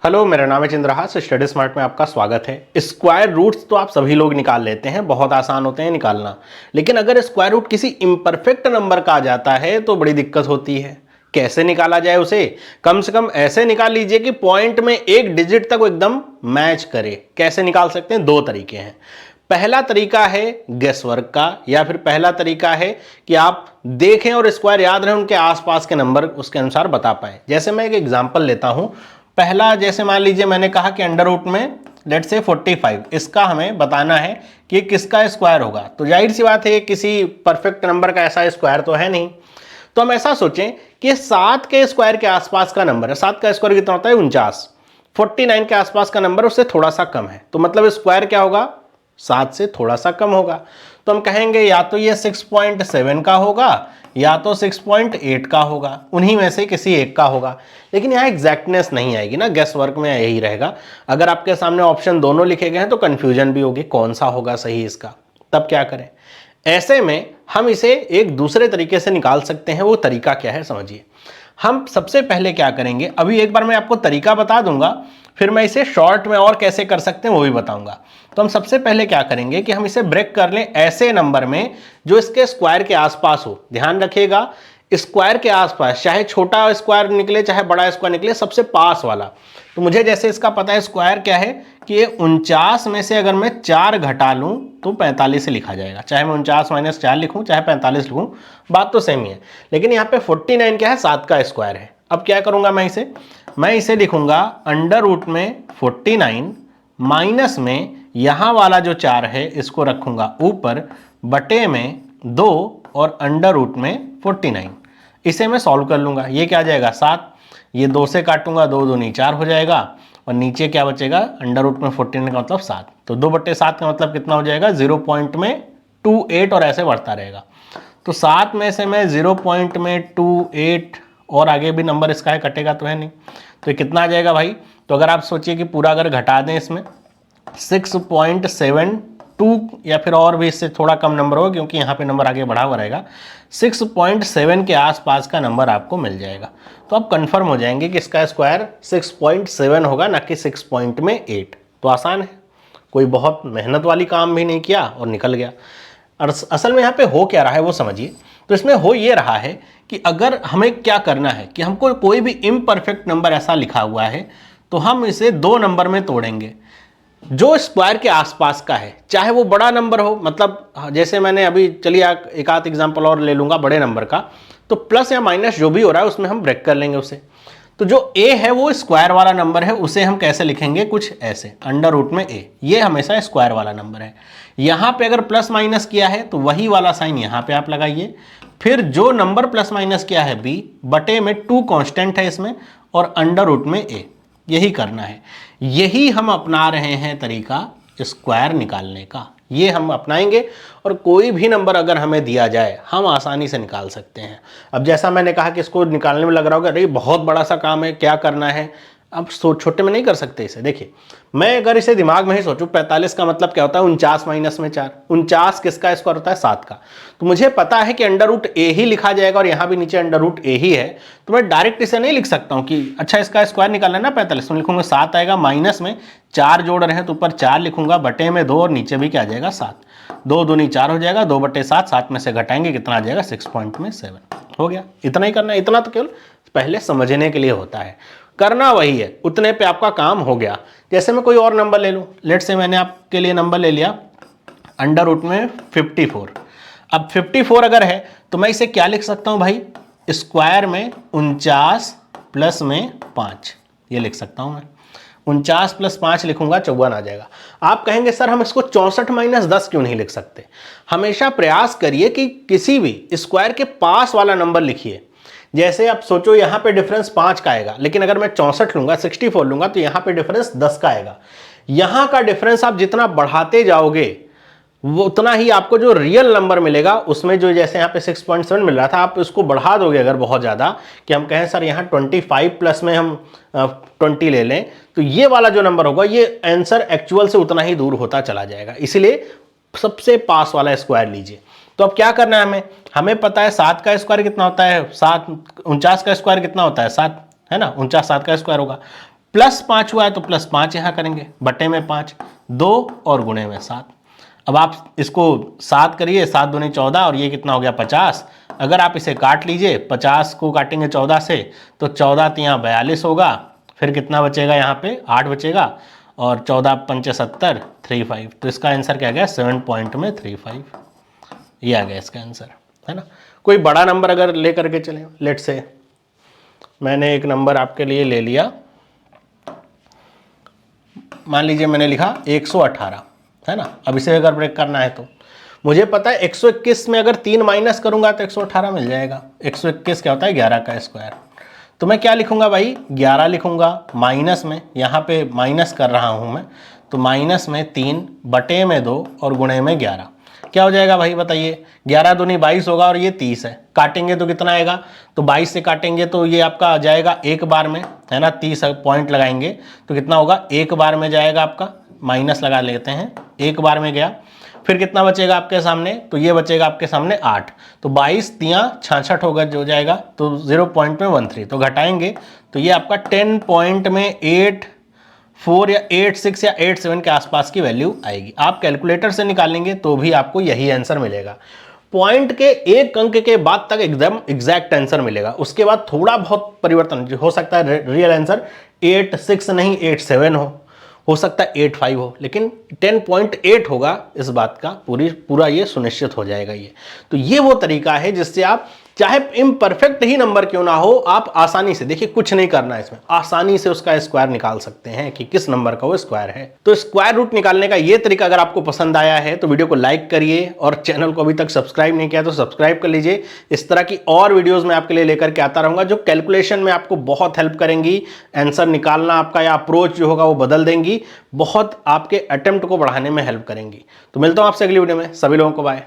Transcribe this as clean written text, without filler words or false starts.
Hello, मेरा नाम है चंद्रहास। स्टडी स्मार्ट में आपका स्वागत है। स्क्वायर रूट्स तो आप सभी लोग निकाल लेते हैं, बहुत आसान होते हैं निकालना। लेकिन अगर स्क्वायर रूट किसी इम्परफेक्ट नंबर का आ जाता है तो बड़ी दिक्कत होती है। कैसे निकाला जाए उसे? कम से कम ऐसे निकाल लीजिए कि पॉइंट में एक डिजिट तक वो एकदम मैच करे। कैसे निकाल सकते हैं? दो तरीके हैं। पहला तरीका है गेस वर्क का, या फिर पहला तरीका है कि आप देखें और स्क्वायर याद रहे, उनके आसपास के नंबर उसके अनुसार बता पाए। जैसे मैं एक एग्जांपल लेता हूं। पहला, जैसे मान लीजिए मैंने कहा कि अंडर रूट में लेट से 45, इसका हमें बताना है कि किसका स्क्वायर होगा। तो जाहिर सी बात है किसी परफेक्ट नंबर का ऐसा स्क्वायर तो है नहीं। तो हम ऐसा सोचें कि 7 के स्क्वायर के आसपास का नंबर है। 7 का स्क्वायर कितना होता है? 49। 49 के आसपास का नंबर उससे थोड़ा सा कम है, तो मतलब स्क्वायर क्या होगा? 7 से थोड़ा सा कम होगा। तो हम कहेंगे या तो ये 6.7 का होगा या तो 6.8 का होगा, उन्हीं में से किसी एक का होगा। लेकिन यहाँ एग्जैक्टनेस नहीं आएगी ना, गेस वर्क में यही रहेगा। अगर आपके सामने ऑप्शन दोनों लिखे गए हैं तो कंफ्यूजन भी होगी कौन सा होगा सही इसका। तब क्या करें? ऐसे में हम इसे एक दूसरे तरीके से निकाल सकते हैं। वो तरीका क्या है समझिए। हम सबसे पहले क्या करेंगे, अभी एक बार मैं आपको तरीका बता दूंगा, फिर मैं इसे शॉर्ट में और कैसे कर सकते हैं वो भी बताऊंगा। तो हम सबसे पहले क्या करेंगे कि हम इसे ब्रेक कर लें ऐसे नंबर में जो इसके स्क्वायर के आसपास हो। ध्यान रखिएगा, स्क्वायर के आसपास, चाहे छोटा स्क्वायर निकले चाहे बड़ा स्क्वायर निकले, सबसे पास वाला। तो मुझे जैसे इसका पता है स्क्वायर क्या है कि ये 49 में से अगर मैं 4 घटा लूं तो 45 से लिखा जाएगा। चाहे मैं 49 - 4 लिखूं चाहे 45 लिखूं, बात तो सेम ही है। लेकिन यहाँ पे 49 क्या है? 7 का स्क्वायर है। अब क्या करूंगा मैं इसे लिखूंगा अंडर रूट में 49 माइनस में यहां वाला जो 4 है इसको रखूंगा ऊपर, बटे में 2 और अंडर रूट में 49। इसे मैं सॉल्व कर लूंगा। ये क्या आ जाएगा? 7। ये 2 से काटूंगा, 2 दूनी 4 हो जाएगा, और नीचे क्या बचेगा? अंडर रूट में 49 का मतलब 7। तो 2/7 का मतलब कितना हो जाएगा? 0.28, और ऐसे बढ़ता रहेगा। तो 7 में से मैं 0.28 और आगे भी नंबर इसका है, कटेगा तो है नहीं। तो ये कितना आ जाएगा भाई? तो अगर आप सोचिए कि पूरा अगर घटा दें इसमें 6.72, या फिर और भी इससे थोड़ा कम नंबर होगा क्योंकि यहाँ पे नंबर आगे बढ़ा हुआ रहेगा, 6.7 के आसपास का नंबर आपको मिल जाएगा। तो आप कंफर्म हो जाएंगे कि इसका स्क्वायर 6.7 होगा, ना कि 6.8। तो आसान है, कोई बहुत मेहनत वाली काम भी नहीं किया और निकल गया। और असल में यहाँ पे हो क्या रहा है वो समझिए। तो इसमें हो ये रहा है कि अगर हमें क्या करना है कि हमको कोई भी इम्परफेक्ट नंबर ऐसा लिखा हुआ है तो हम इसे 2 नंबर में तोड़ेंगे जो स्क्वायर के आसपास का है, चाहे वो बड़ा नंबर हो। मतलब जैसे मैंने अभी, चलिए एक आध एग्जांपल और ले लूंगा बड़े नंबर का, तो प्लस या माइनस जो भी हो रहा है उसमें हम ब्रेक कर लेंगे उसे। तो जो a है वो स्क्वायर वाला नंबर है, उसे हम कैसे लिखेंगे? कुछ ऐसे, अंडर रूट में a, ये हमेशा स्क्वायर वाला नंबर है। यहां पे अगर प्लस माइनस किया है तो वही वाला साइन यहां पे आप लगाइए। फिर जो नंबर प्लस माइनस किया है b, बटे में 2 कांस्टेंट है इसमें, और अंडर रूट में a, यही करना है। यही हम अपना रहे हैं तरीका स्क्वायर निकालने का, ये हम अपनाएंगे और कोई भी नंबर अगर हमें दिया जाए हम आसानी से निकाल सकते हैं। अब जैसा मैंने कहा कि इसको निकालने में लग रहा होगा अरे बहुत बड़ा सा काम है, क्या करना है? अब छोटे में नहीं कर सकते इसे। देखिए, मैं अगर इसे दिमाग में ही सोचूं, 45 का मतलब क्या होता है? 49 माइनस में 4। 49 किसका स्क्वायर होता है? 7 का। तो मुझे पता है कि अंडर रूट ए ही लिखा जाएगा और यहां भी नीचे अंडर रूट ए ही है। तो मैं डायरेक्ट इसे नहीं लिख सकता हूं कि अच्छा इसका स्क्वायर निकालना है ना 45, तो लिखूंगा 7 आएगा, माइनस में 4 जोड़ रहे हैं तो ऊपर 4 लिखूंगा, बटे में 2 और नीचे भी क्या आ जाएगा? 7। 2 दूनी 4 हो जाएगा, 2/7, 7 में से घटाएंगे कितना आ जाएगा? 6.7 हो गया। इतना ही करना है। इतना तो केवल पहले समझने के लिए होता है, करना वही है, उतने पे आपका काम हो गया। जैसे मैं कोई और नंबर ले लूं, लेट से मैंने आपके लिए नंबर ले लिया अंडर रूट में 54। अब 54 अगर है तो मैं इसे क्या लिख सकता हूं भाई? स्क्वायर में 49 प्लस में 5, ये लिख सकता हूं मैं। 49 + 5 लिखूंगा, 54 आ जाएगा। आप कहेंगे सर हम इसको 64 - 10 क्यों नहीं लिख सकते? हमेशा प्रयास करिए कि किसी भी स्क्वायर के पास वाला नंबर लिखिए। जैसे आप सोचो यहाँ पे डिफरेंस 5 का आएगा, लेकिन अगर मैं 64 लूंगा, 64 लूंगा, तो यहाँ पे डिफरेंस 10 का आएगा। यहाँ का डिफरेंस आप जितना बढ़ाते जाओगे वो उतना ही आपको जो रियल नंबर मिलेगा उसमें, जो जैसे यहाँ पे 6.7 मिल रहा था, आप उसको बढ़ा दोगे अगर बहुत ज़्यादा, कि हम कहें सर यहाँ 25 प्लस में हम 20 ले लें, तो ये वाला जो नंबर होगा ये आंसर एक्चुअल से उतना ही दूर होता चला जाएगा। इसीलिए सबसे पास वाला स्क्वायर लीजिए। तो अब क्या करना है हमें पता है 7 का स्क्वायर कितना होता है? 7। 49 का स्क्वायर कितना होता है? 7, है ना? 49 7 का स्क्वायर होगा। +5 हुआ है तो +5 यहाँ करेंगे, बटे में 5, 2 और गुणे में 7। अब आप इसको 7 करिए, 7 दूनी 14 और ये कितना हो गया 50। अगर आप इसे काट लीजिए, 50 को काटेंगे 14 से तो 14 यहाँ 42 होगा, फिर कितना बचेगा यहाँ पे 8 बचेगा और 14 पंचे 70, 35। तो इसका आंसर क्या गया 7.35, ये आ गया इसका आंसर, है ना। कोई बड़ा नंबर अगर ले करके चले, लेट से मैंने एक नंबर आपके लिए ले लिया, मान लीजिए मैंने लिखा 118, है ना। अब इसे अगर ब्रेक करना है तो मुझे पता है 121 में अगर 3 माइनस करूंगा तो 118 मिल जाएगा। 121 क्या होता है 11 का स्क्वायर। तो मैं क्या लिखूंगा भाई 11 लिखूंगा, माइनस में, यहाँ पे माइनस कर रहा हूँ मैं, तो माइनस में 3 बटे में 2 और गुणे में 11। क्या हो जाएगा भाई बताइए, 11 दूनी 22 होगा और ये 30 है, काटेंगे तो कितना आएगा, तो 22 से काटेंगे तो ये आपका आ जाएगा एक बार में, है ना। 30 पॉइंट लगाएंगे तो कितना होगा, एक बार में जाएगा आपका, माइनस लगा लेते हैं, एक बार में गया। फिर कितना बचेगा आपके सामने, तो ये बचेगा आपके सामने 8, तो 22 तियाँ 66 होगा जो जाएगा, तो 0.13, तो घटाएंगे तो ये आपका 10 पॉइंट में 84 या 86 या 87 के आसपास की वैल्यू आएगी। आप कैलकुलेटर से निकालेंगे तो भी आपको यही आंसर मिलेगा। पॉइंट के एक अंक के बाद तक एकदम एग्जैक्ट आंसर मिलेगा, उसके बाद थोड़ा बहुत परिवर्तन हो सकता है। रियल आंसर 86 नहीं 87 हो सकता है 85 हो, लेकिन 10.8 होगा, इस बात का पूरा ये सुनिश्चित हो जाएगा ये। तो ये वो तरीका है जिससे आप चाहे इम्परफेक्ट ही नंबर क्यों ना हो, आप आसानी से, देखिए कुछ नहीं करना है इसमें, आसानी से उसका स्क्वायर निकाल सकते हैं कि किस नंबर का वो स्क्वायर है। तो स्क्वायर रूट निकालने का ये तरीका अगर आपको पसंद आया है तो वीडियो को लाइक करिए, और चैनल को अभी तक सब्सक्राइब नहीं किया तो सब्सक्राइब कर लीजिए। इस तरह की और वीडियोज मैं आपके लिए लेकर के आता रहूंगा जो कैलकुलेशन में आपको बहुत हेल्प करेंगी, आंसर निकालना आपका या अप्रोच जो होगा वो बदल देंगी, बहुत आपके अटेम्प्ट को बढ़ाने में हेल्प करेंगी। तो मिलता हूं आपसे अगली वीडियो में, सभी लोगों को बाय।